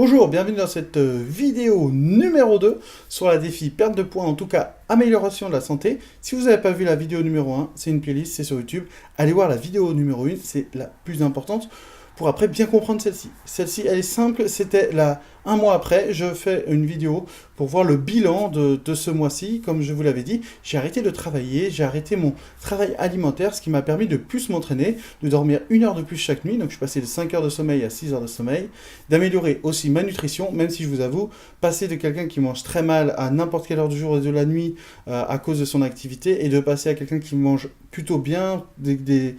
Bonjour, bienvenue dans cette vidéo numéro 2 sur la défi perte de poids, en tout cas amélioration de la santé. Si vous n'avez pas vu la vidéo numéro 1, c'est une playlist, c'est sur YouTube. Allez voir la vidéo numéro 1, c'est la plus importante pour après bien comprendre celle-ci. Celle-ci, elle est simple, c'était là un mois après, je fais une vidéo pour voir le bilan de ce mois-ci. Comme je vous l'avais dit, j'ai arrêté de travailler, j'ai arrêté mon travail alimentaire, ce qui m'a permis de plus m'entraîner, de dormir 1 heure de plus chaque nuit, donc je suis passé de 5 heures de sommeil à 6 heures de sommeil, d'améliorer aussi ma nutrition, même si je vous avoue, passer de quelqu'un qui mange très mal à n'importe quelle heure du jour et de la nuit à cause de son activité, et de passer à quelqu'un qui mange plutôt bien, des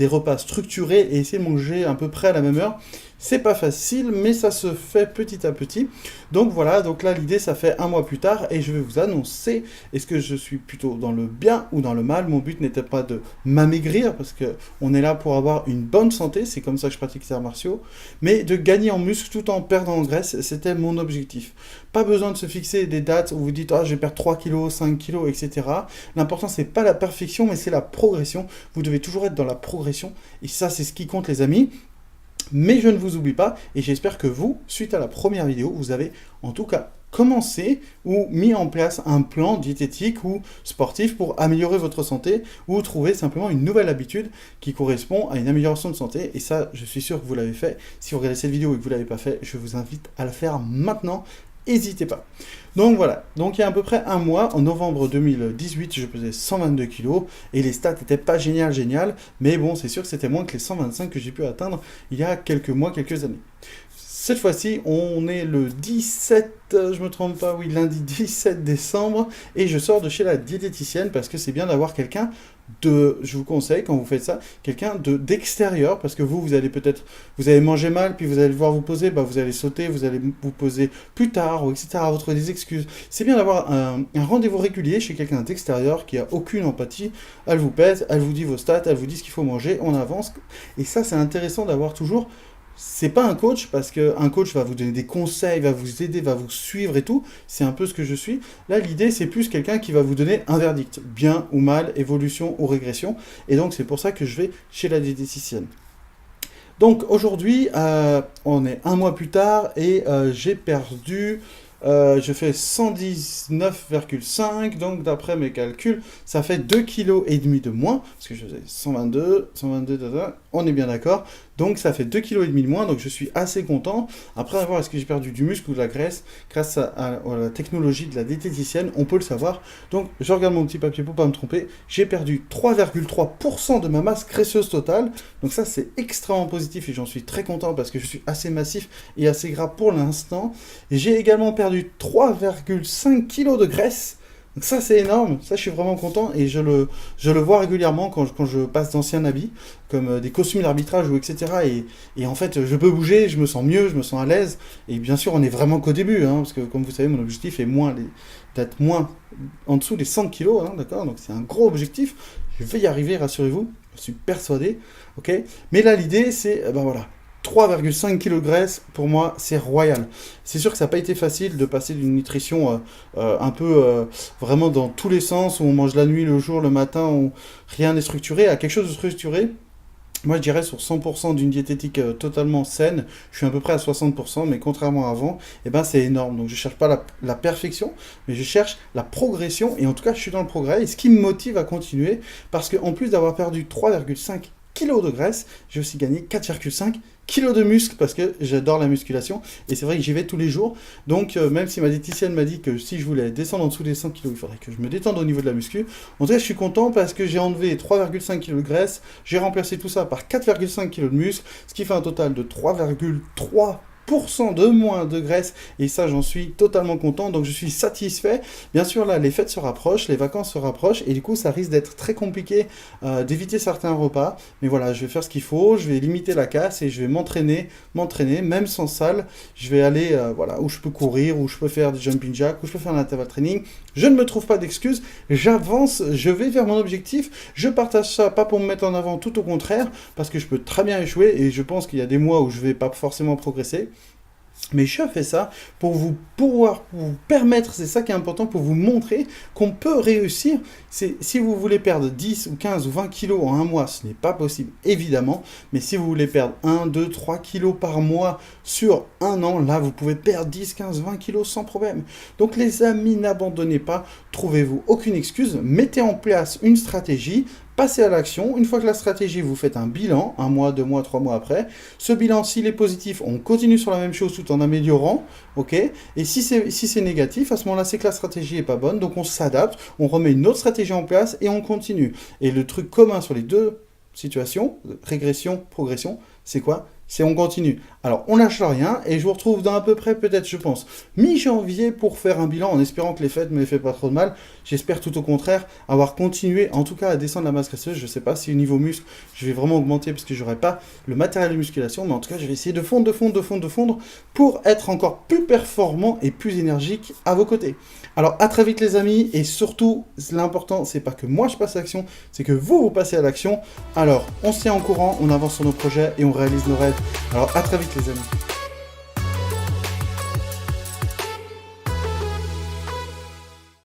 repas structurés, et essayer de manger à peu près à la même heure. C'est pas facile, mais ça se fait petit à petit. Donc voilà, donc là l'idée ça fait un mois plus tard et je vais vous annoncer, est-ce que je suis plutôt dans le bien ou dans le mal. Mon but n'était pas de m'amaigrir, parce que on est là pour avoir une bonne santé, c'est comme ça que je pratique les arts martiaux, mais de gagner en muscle tout en perdant en graisse, c'était mon objectif. Pas besoin de se fixer des dates où vous dites « Ah, je vais perdre 3 kilos, 5 kilos, etc. » L'important c'est pas la perfection, mais c'est la progression. Vous devez toujours être dans la progression, et ça c'est ce qui compte les amis. Mais je ne vous oublie pas, et j'espère que vous, suite à la première vidéo, vous avez en tout cas commencé ou mis en place un plan diététique ou sportif pour améliorer votre santé, ou trouver simplement une nouvelle habitude qui correspond à une amélioration de santé. Et ça, je suis sûr que vous l'avez fait. Si vous regardez cette vidéo et que vous ne l'avez pas fait, je vous invite à la faire maintenant. N'hésitez pas. Donc voilà, donc il y a à peu près un mois, en novembre 2018, je pesais 122 kg et les stats n'étaient pas géniales, mais bon, c'est sûr que c'était moins que les 125 que j'ai pu atteindre il y a quelques mois, quelques années. Cette fois-ci, on est le 17, je me trompe pas, oui, lundi 17 décembre, et je sors de chez la diététicienne parce que c'est bien d'avoir quelqu'un je vous conseille, quand vous faites ça, quelqu'un d'extérieur, parce que vous allez peut-être, vous avez mangé mal, puis vous allez devoir vous poser, vous allez sauter, vous allez vous poser plus tard, ou etc., vous trouvez des excuses. C'est bien d'avoir un rendez-vous régulier chez quelqu'un d'extérieur qui a aucune empathie. Elle vous pèse, elle vous dit vos stats, elle vous dit ce qu'il faut manger, on avance, et ça c'est intéressant d'avoir toujours. C'est pas un coach, parce qu'un coach va vous donner des conseils, va vous aider, va vous suivre et tout. C'est un peu ce que je suis. Là, l'idée, c'est plus quelqu'un qui va vous donner un verdict. Bien ou mal, évolution ou régression. Et donc, c'est pour ça que je vais chez la diététicienne. Donc, aujourd'hui, on est un mois plus tard et j'ai perdu... je fais 119,5, donc d'après mes calculs, ça fait 2,5 kg de moins, parce que je faisais 122, on est bien d'accord. Donc ça fait 2,5 kg de moins, donc je suis assez content. Après avoir est-ce que j'ai perdu du muscle ou de la graisse, grâce à la technologie de la diététicienne, on peut le savoir. Donc je regarde mon petit papier pour pas me tromper, j'ai perdu 3,3% de ma masse graisseuse totale. Donc ça c'est extrêmement positif et j'en suis très content parce que je suis assez massif et assez gras pour l'instant. Et j'ai également perdu 3,5 kg de graisse. Donc ça c'est énorme, ça je suis vraiment content et je le vois régulièrement quand je passe d'anciens habits, comme des costumes d'arbitrage ou etc. Et en fait je peux bouger, je me sens mieux, je me sens à l'aise. Et bien sûr on est vraiment qu'au début, hein, parce que comme vous savez mon objectif est d'être moins en dessous des 100 kilos, hein, d'accord. Donc c'est un gros objectif, je vais y arriver, rassurez-vous, je suis persuadé, ok. Mais là l'idée c'est, ben voilà, 3,5 kg de graisse, pour moi, c'est royal. C'est sûr que ça n'a pas été facile de passer d'une nutrition un peu vraiment dans tous les sens, où on mange la nuit, le jour, le matin, où rien n'est structuré, à quelque chose de structuré. Moi, je dirais sur 100% d'une diététique totalement saine, je suis à peu près à 60%, mais contrairement à avant, eh ben, c'est énorme. Donc, je ne cherche pas la perfection, mais je cherche la progression, et en tout cas, je suis dans le progrès, et ce qui me motive à continuer, parce qu'en plus d'avoir perdu 3,5 kg de graisse, j'ai aussi gagné 4,5 kg de muscle, parce que j'adore la musculation, et c'est vrai que j'y vais tous les jours. Donc même si ma diététicienne m'a dit que si je voulais descendre en dessous des 100 kg, il faudrait que je me détende au niveau de la muscu. En tout cas, je suis content parce que j'ai enlevé 3,5 kg de graisse, j'ai remplacé tout ça par 4,5 kg de muscle, ce qui fait un total de 3,3% de moins de graisse, et ça j'en suis totalement content, donc je suis satisfait. Bien sûr là les fêtes se rapprochent, les vacances se rapprochent, et du coup ça risque d'être très compliqué d'éviter certains repas, mais voilà, je vais faire ce qu'il faut, je vais limiter la casse et je vais m'entraîner, même sans salle. Je vais aller voilà, où je peux courir, où je peux faire des jumping jacks, où je peux faire un interval training. Je ne me trouve pas d'excuses, j'avance, je vais vers mon objectif. Je partage ça pas pour me mettre en avant, tout au contraire, parce que je peux très bien échouer, et je pense qu'il y a des mois où je vais pas forcément progresser. Mais je fais ça pour pouvoir vous permettre, c'est ça qui est important, pour vous montrer qu'on peut réussir. Si vous voulez perdre 10 ou 15 ou 20 kilos en un mois, ce n'est pas possible, évidemment. Mais si vous voulez perdre 1, 2, 3 kilos par mois sur un an, là, vous pouvez perdre 10, 15, 20 kilos sans problème. Donc les amis, n'abandonnez pas, trouvez-vous aucune excuse, mettez en place une stratégie. Passez à l'action. Une fois que la stratégie, vous faites un bilan, 1 mois, 2 mois, 3 mois après. Ce bilan, s'il est positif, on continue sur la même chose tout en améliorant. Ok. Et si c'est négatif, à ce moment-là, c'est que la stratégie n'est pas bonne. Donc on s'adapte, on remet une autre stratégie en place et on continue. Et le truc commun sur les deux situations, régression, progression, c'est quoi? C'est on continue. Alors, on lâche rien et je vous retrouve dans à peu près, peut-être, je pense, mi-janvier pour faire un bilan en espérant que les fêtes ne me fait pas trop de mal. J'espère tout au contraire avoir continué, en tout cas, à descendre la masse graisseuse. Je ne sais pas si au niveau muscle, je vais vraiment augmenter parce que je n'aurai pas le matériel de musculation, mais en tout cas, je vais essayer de fondre pour être encore plus performant et plus énergique à vos côtés. Alors, à très vite les amis, et surtout, l'important, c'est pas que moi je passe à l'action, c'est que vous passez à l'action. Alors, on se tient en courant, on avance sur nos projets et on réalise nos rêves. Alors, à très vite les amis.